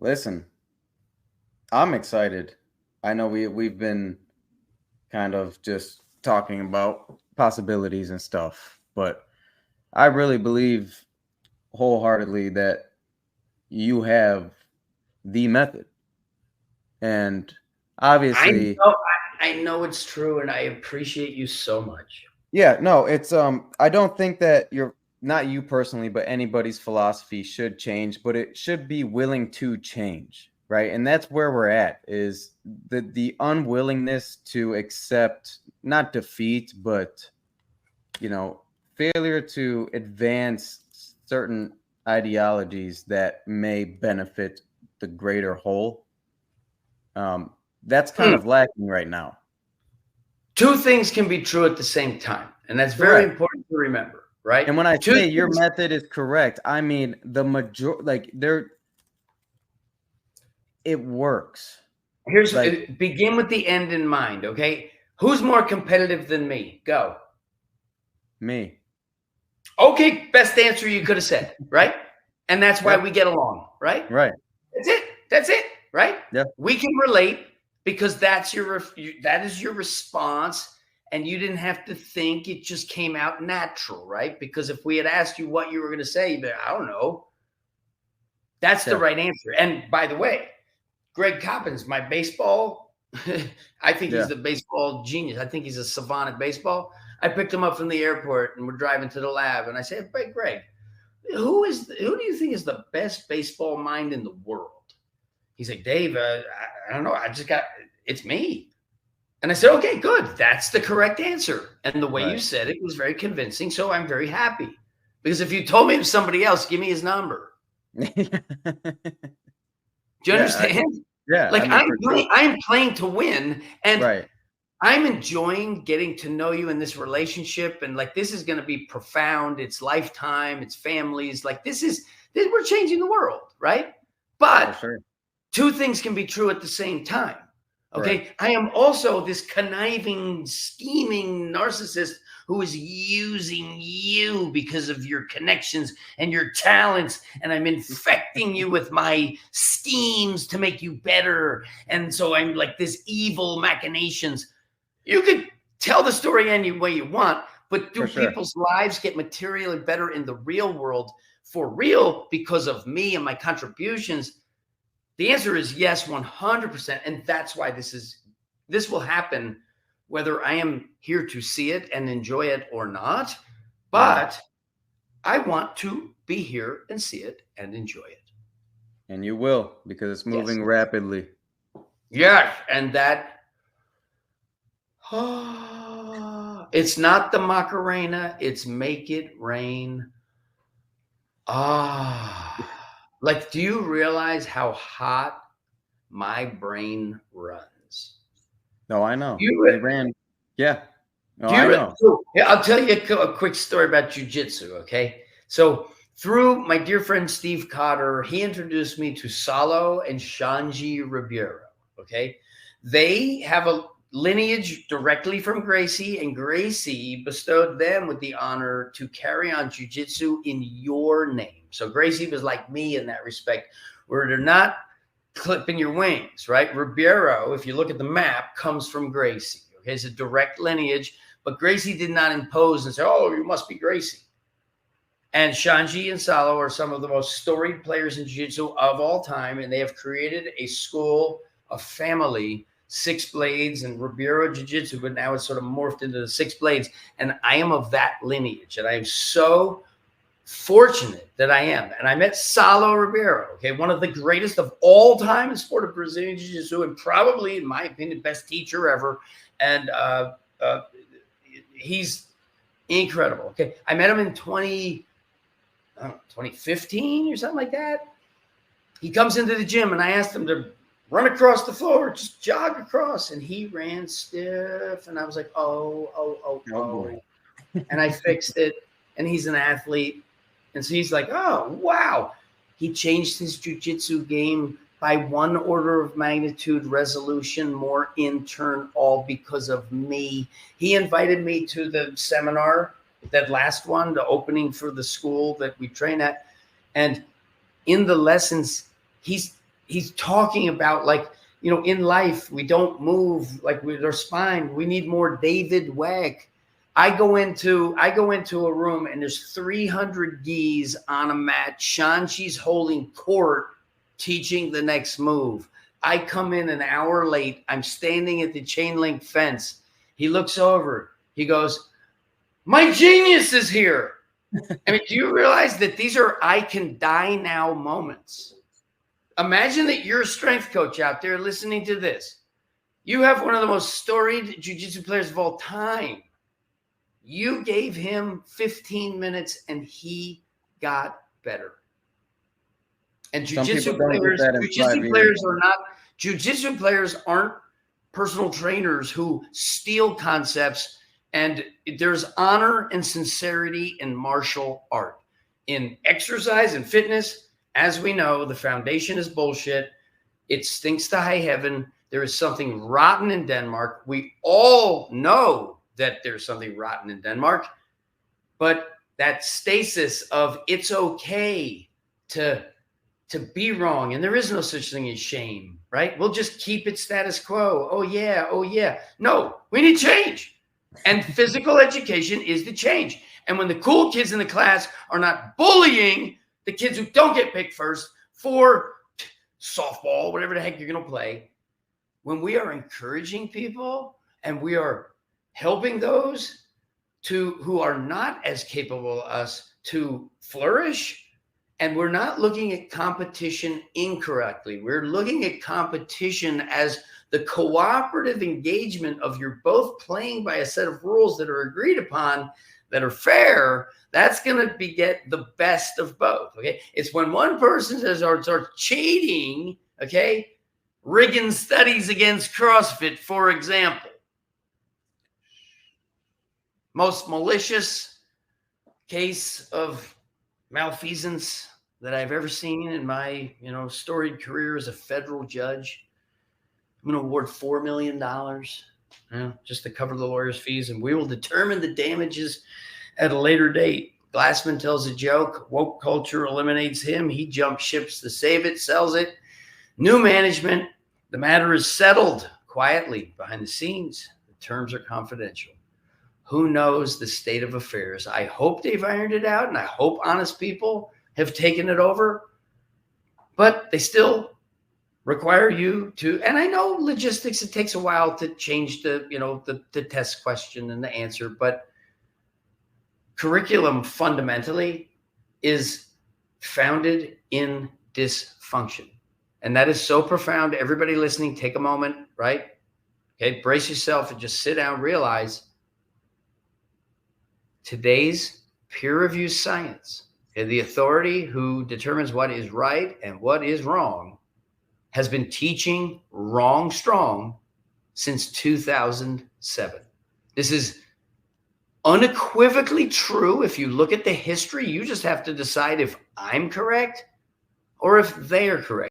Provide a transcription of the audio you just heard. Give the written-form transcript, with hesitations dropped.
Listen, I'm excited. I know we've been kind of just talking about possibilities and stuff, but I really believe wholeheartedly that you have the method. And I obviously, know, I know it's true, and I appreciate you so much. yeah, no, it's I don't think that you're not you personally, but anybody's philosophy should change, but it should be willing to change, right? And that's where we're at, is the unwillingness to accept not defeat, but failure to advance certain ideologies that may benefit the greater whole. That's kind Mm. of lacking right now. Two things can be true at the same time, and that's very Correct. important to remember, right? And when I Two say your things. method is correct, I mean the it works. Here's Like begin with the end in mind, okay? Who's more competitive than me? Go. me. Okay, best answer you could have said, right? And that's why Yep. we get along, right? Right. That's it. That's it, right? Yeah. We can relate because that is your response, and you didn't have to think; it just came out natural, right? Because if we had asked you what you were going to say, you'd be, I don't know. That's the Yeah. right answer. And by the way, Greg Coppins, my baseball, I think Yeah. he's the baseball genius. I think he's a savant at baseball. I picked him up from the airport, and we're driving to the lab, and I said, "Hey, Greg, who do you think is the best baseball mind in the world?" He's like, "Dave, I don't know. It's me." And I said, "Okay, good. That's the correct answer." And the way you Right. said it was very convincing. So I'm very happy, because if you told me it was somebody else, give me his number. Do you Yeah. understand? Yeah. I Like mean, for sure. I'm playing to win, and Right. I'm enjoying getting to know you in this relationship. And like, this is going to be profound. It's lifetime. It's families. Like we're changing the world, right? For But sure. two things can be true at the same time. Correct. Okay. I am also this conniving, scheming narcissist who is using you because of your connections and your talents. And I'm infecting you with my schemes to make you better. And so I'm like this evil machinations. You could tell the story any way you want, but do For sure. people's lives get materially better in the real world for real because of me and my contributions? The answer is yes, 100%. And that's why this will happen whether I am here to see it and enjoy it or not. Right. But I want to be here and see it and enjoy it. And you will, because it's Yes. moving rapidly. Yes. And that, it's not the Macarena, it's make it rain. Like, do you realize how hot my brain runs? No, I know. You It ran. Yeah. No, Do I you? know. So, yeah, I'll tell you a quick story about jujitsu. Okay, so through my dear friend Steve Cotter, he introduced me to Salo and Shanji Ribeiro. Okay, they have a lineage directly from Gracie, and Gracie bestowed them with the honor to carry on jujitsu in your name. So Gracie was like me in that respect, where they're not clipping your wings, right? Ribeiro, if you look at the map, comes from Gracie. Okay, it's a direct lineage. But Gracie did not impose and say, "Oh, you must be Gracie." And Shanji and Salo are some of the most storied players in jiu-jitsu of all time, and they have created a school, a family, Six Blades and Ribeiro Jiu-Jitsu, but now it's sort of morphed into the Six Blades. And I am of that lineage, and I am so fortunate that I am. And I met Salo Ribeiro, okay, one of the greatest of all time in sport of Brazilian Jiu-Jitsu, and probably, in my opinion, best teacher ever. And he's incredible. Okay, I met him in 2015 or something like that. He comes into the gym, and I asked him to run across the floor, just jog across, and he ran stiff. And I was like, oh boy. And I fixed it. And he's an athlete, and so he's like, oh wow. He changed his jiu-jitsu game by one order of magnitude resolution more in turn, all because of me. He invited me to the seminar, that last one, the opening for the school that we train at. And in the lessons, he's he's talking about, like, you know, in life, we don't move like with our spine. We need more David Weck. I go into a room and there's 300 geese on a mat. Shanji's holding court, teaching the next move. I come in an hour late. I'm standing at the chain link fence. He looks over. He goes, "My genius is here." I mean, do you realize that these are I can die now moments? Imagine that you're a strength coach out there listening to this. You have one of the most storied jiu-jitsu players of all time. You gave him 15 minutes and he got better. And jiu-jitsu players aren't personal trainers who steal concepts. And there's honor and sincerity in martial art. In exercise and fitness, as we know, the foundation is bullshit. It stinks to high heaven. There is something rotten in Denmark. We all know that there's something rotten in Denmark. But that stasis of it's okay to be wrong, and there is no such thing as shame, right? We'll just keep it status quo. Oh, yeah. Oh, yeah. No, we need change. And physical education is the change. And when the cool kids in the class are not bullying the kids who don't get picked first for softball, whatever the heck you're going to play, when we are encouraging people and we are helping those who are not as capable as us to flourish, and we're not looking at competition incorrectly. We're looking at competition as the cooperative engagement of you're both playing by a set of rules that are agreed upon, that are fair. That's going to beget the best of both. Okay. It's when one person says or starts cheating. Okay. Rigging studies against CrossFit, for example. Most malicious case of malfeasance that I've ever seen in my, storied career as a federal judge. I'm going to award $4 million, just to cover the lawyer's fees, and we will determine the damages at a later date. Glassman tells a joke. Woke culture eliminates him. He jumps ships to save it, sells it. New management. The matter is settled quietly behind the scenes. The terms are confidential. Who knows the state of affairs? I hope they've ironed it out, and I hope honest people have taken it over. But they still require you to, and I know logistics, it takes a while to change the test question and the answer, but curriculum fundamentally is founded in dysfunction. And that is so profound. Everybody listening, take a moment, right? Okay, brace yourself and just sit down, realize today's peer-reviewed science, and the authority who determines what is right and what is wrong, has been teaching wrong strong since 2007. This is unequivocally true. If you look at the history, you just have to decide if I'm correct or if they are correct.